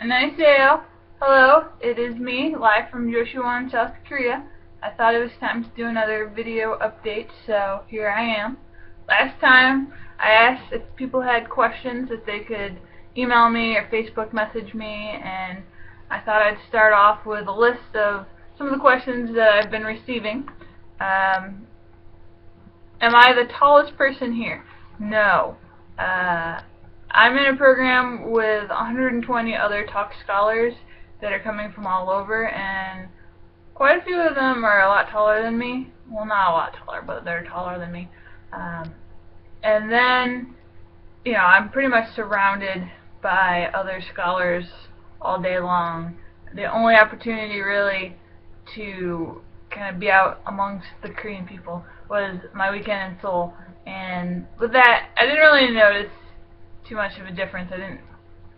Annyeonghaseyo. Hello, it is me, live from Joshua, South Korea. I thought it was time to do another video update, so here I am. Last time, I asked if people had questions that they could email me or Facebook message me, and I thought I'd start off with a list of some of the questions that I've been receiving. Am I the tallest person here? No. I'm in a program with 120 other talk scholars that are coming from all over, and quite a few of them are a lot taller than me. Well, not a lot taller, but they're taller than me. And then, I'm pretty much surrounded by other scholars all day long. The only opportunity really to kind of be out amongst the Korean people was my weekend in Seoul, and with that, I didn't really notice too much of a difference. I didn't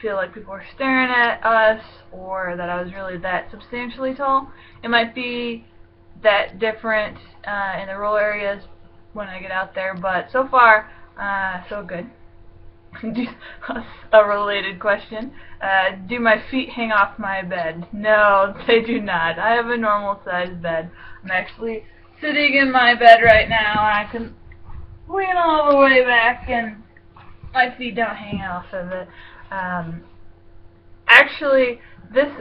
feel like people were staring at us or that I was really that substantially tall. It might be that different in the rural areas when I get out there, but so far, so good. A related question. Do my feet hang off my bed? No, they do not. I have a normal sized bed. I'm actually sitting in my bed right now, and I can lean all the way back, and my feet don't hang off of it. Actually, this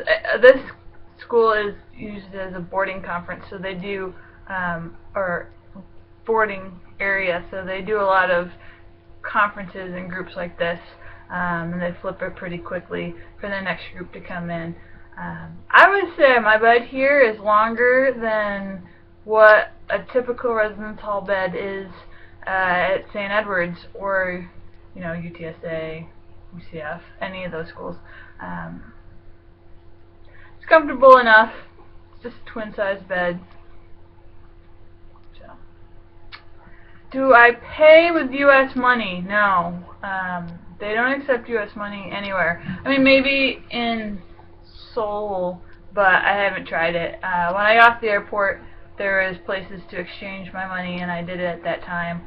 school is used as a boarding conference, so they do, or boarding area, so they do a lot of conferences and groups like this, and they flip it pretty quickly for the next group to come in. I would say my bed here is longer than what a typical residence hall bed is at St. Edward's or UTSA, UCF, any of those schools. It's comfortable enough. It's just a twin-size bed. So, do I pay with U.S. money? No. They don't accept U.S. money anywhere. I mean, maybe in Seoul, but I haven't tried it. When I got off the airport, there was places to exchange my money, and I did it at that time.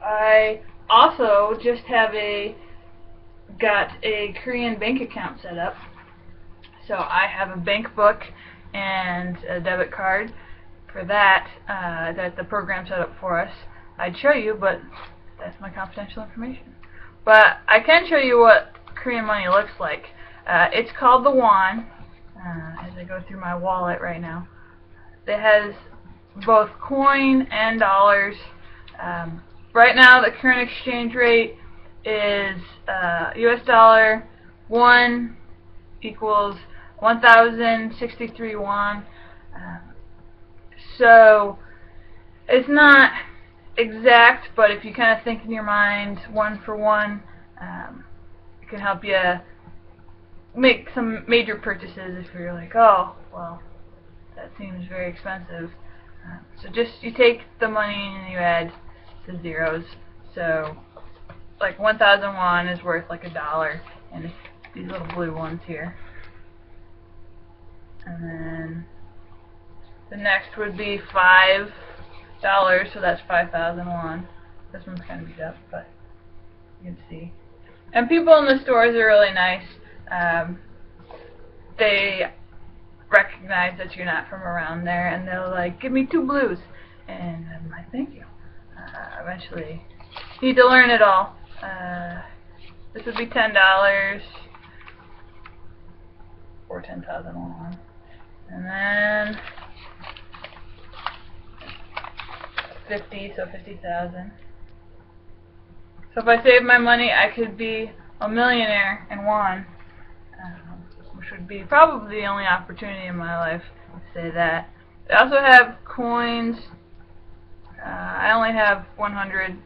I also just got a Korean bank account set up. So I have a bank book and a debit card for that that the program set up for us. I'd show you, but that's my confidential information. But I can show you what Korean money looks like. It's called the won, as I go through my wallet right now. It has both coin and dollars. Right now, the current exchange rate is US dollar 1 equals 1,063 won. So it's not exact, but if you kind of think in your mind one for one, it can help you make some major purchases if you're like, oh, well, that seems very expensive. So you take the money and you add the zeros. So like 1,000 won is worth like $1, and it's these little blue ones here. And then the next would be $5, so that's 5,000 won. This one's kind of beat up, but you can see. And people in the stores are really nice. They recognize that you're not from around there, and they'll like, give me 2 blues, and I'm like, thank you. Eventually, you need to learn it all. This would be $10 or 10,000 won, and then 50, so 50,000. So if I save my money, I could be a millionaire in won, which would be probably the only opportunity in my life to say that. They also have coins. I only have 100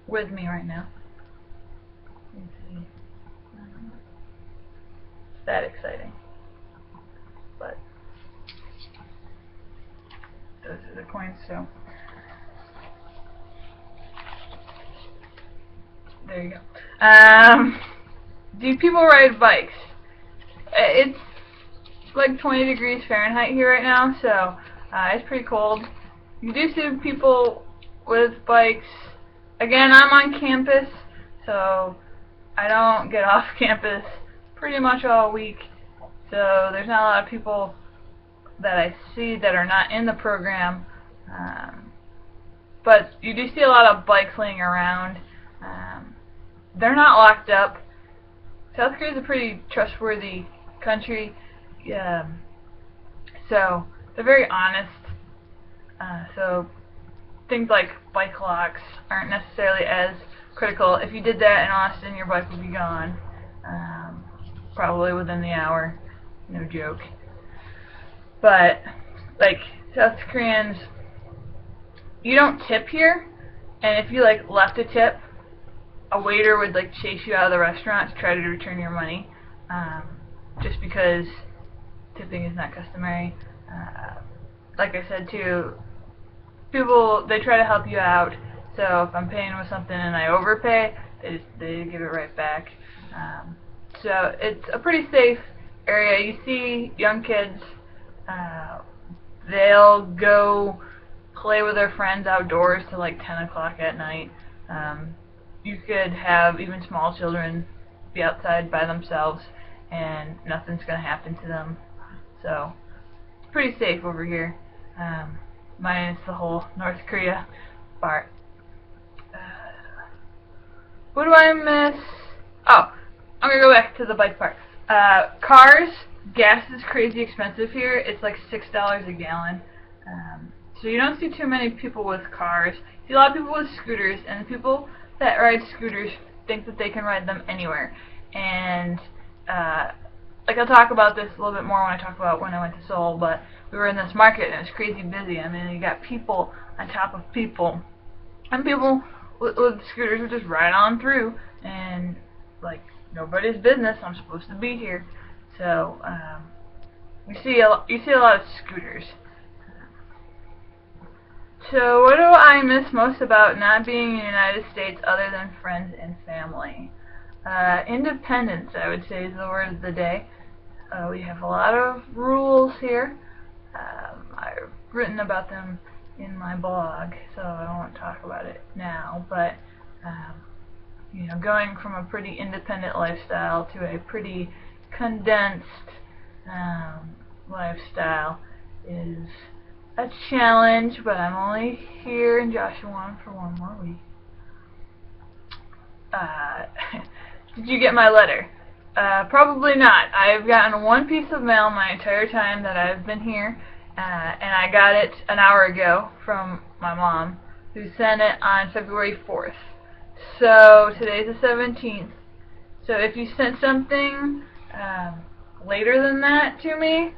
with me right now. Let's see. It's that exciting. But those are the coins, so there you go. Do people ride bikes? It's like 20 degrees Fahrenheit here right now, so it's pretty cold. You do see people with bikes. Again, I'm on campus, so I don't get off campus pretty much all week, so there's not a lot of people that I see that are not in the program. But you do see a lot of bikes laying around. They're not locked up. South Korea is a pretty trustworthy country, so they're very honest. So things like bike locks aren't necessarily as critical. If you did that in Austin, your bike would be gone, probably within the hour. No joke. But like South Koreans, you don't tip here, and if you like left a tip, a waiter would like chase you out of the restaurant to try to return your money, just because tipping is not customary. Like I said too, people, they try to help you out. So if I'm paying with something and I overpay, they give it right back. So it's a pretty safe area. You see young kids, they'll go play with their friends outdoors till like 10 o'clock at night. You could have even small children be outside by themselves and nothing's going to happen to them. So it's pretty safe over here, minus the whole North Korea part. What do I miss? Oh, I'm going to go back to the bike part. Cars, gas is crazy expensive here. It's like $6 a gallon. So you don't see too many people with cars. You see a lot of people with scooters, and the people that ride scooters think that they can ride them anywhere. And like I'll talk about this a little bit more when I talk about when I went to Seoul, but we were in this market and it was crazy busy. I mean, you got people on top of people, and people with scooters would just ride on through, and like nobody's business. I'm supposed to be here. So you see a lot of scooters. So what do I miss most about not being in the United States other than friends and family? Independence, I would say, is the word of the day. We have a lot of rules here. I've written about them in my blog, so I won't talk about it now, but you know, going from a pretty independent lifestyle to a pretty condensed lifestyle is a challenge, but I'm only here in Joshua for one more week. Did you get my letter? Probably not. I've gotten one piece of mail my entire time that I've been here, and I got it an hour ago from my mom, who sent it on February 4th. So today's the 17th. So if you sent something later than that to me,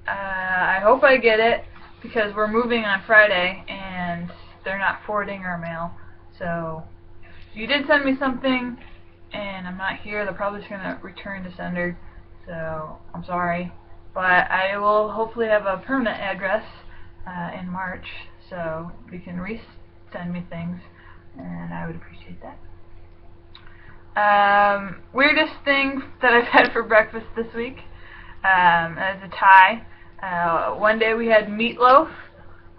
I hope I get it, because we're moving on Friday and they're not forwarding our mail. So if you did send me something and I'm not here, they're probably just going to return to sender. So I'm sorry, but I will hopefully have a permanent address in March, so you can resend me things, and I would appreciate that. Weirdest thing that I've had for breakfast this week is a Thai. One day we had meatloaf,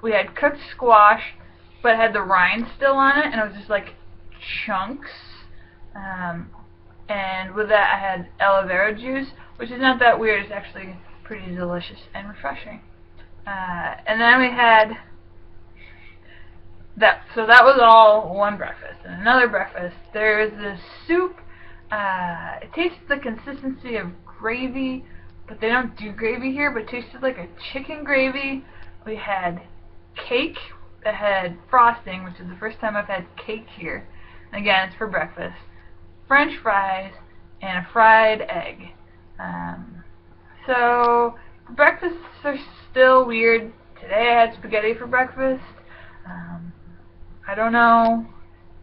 we had cooked squash, but it had the rind still on it, and it was just like chunks. And with that I had aloe vera juice, which is not that weird. It's actually pretty delicious and refreshing. And then we had that. So that was all one breakfast. And another breakfast, there is this soup. It tastes the consistency of gravy, but they don't do gravy here, but it tasted like a chicken gravy. We had cake that had frosting, which is the first time I've had cake here. And again, it's for breakfast. French fries and a fried egg. So breakfasts are still weird. Today I had spaghetti for breakfast. I don't know.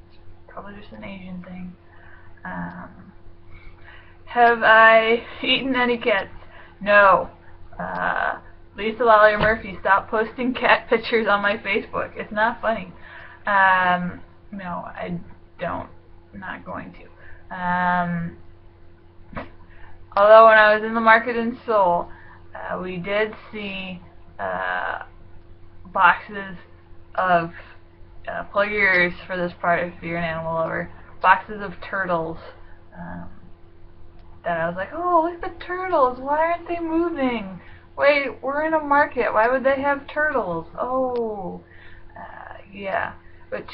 It's probably just an Asian thing. Have I eaten any cats? No. Lisa Lolly Murphy, stop posting cat pictures on my Facebook. It's not funny. No, I don't. I'm not going to. Although when I was in the market in Seoul, we did see boxes of plug your ears for this part if you're an animal lover. Boxes of turtles that I was like, oh, look at the turtles. Why aren't they moving? Wait, we're in a market. Why would they have turtles? Oh, yeah. Which,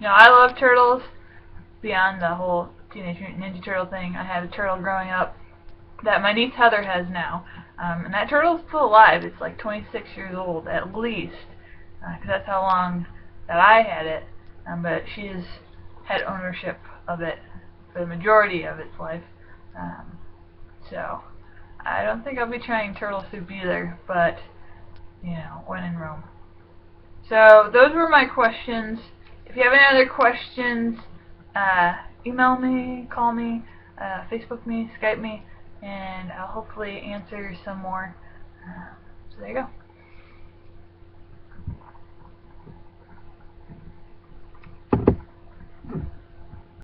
I love turtles. Beyond the whole Teenage Mutant Ninja Turtle thing, I had a turtle growing up that my niece Heather has now. And that turtle's still alive. It's like 26 years old, at least. Because that's how long that I had it. But she's had ownership of it for the majority of its life. So, I don't think I'll be trying turtle soup either, but, when in Rome. So, those were my questions. If you have any other questions, email me, call me, Facebook me, Skype me, and I'll hopefully answer some more. So there you go.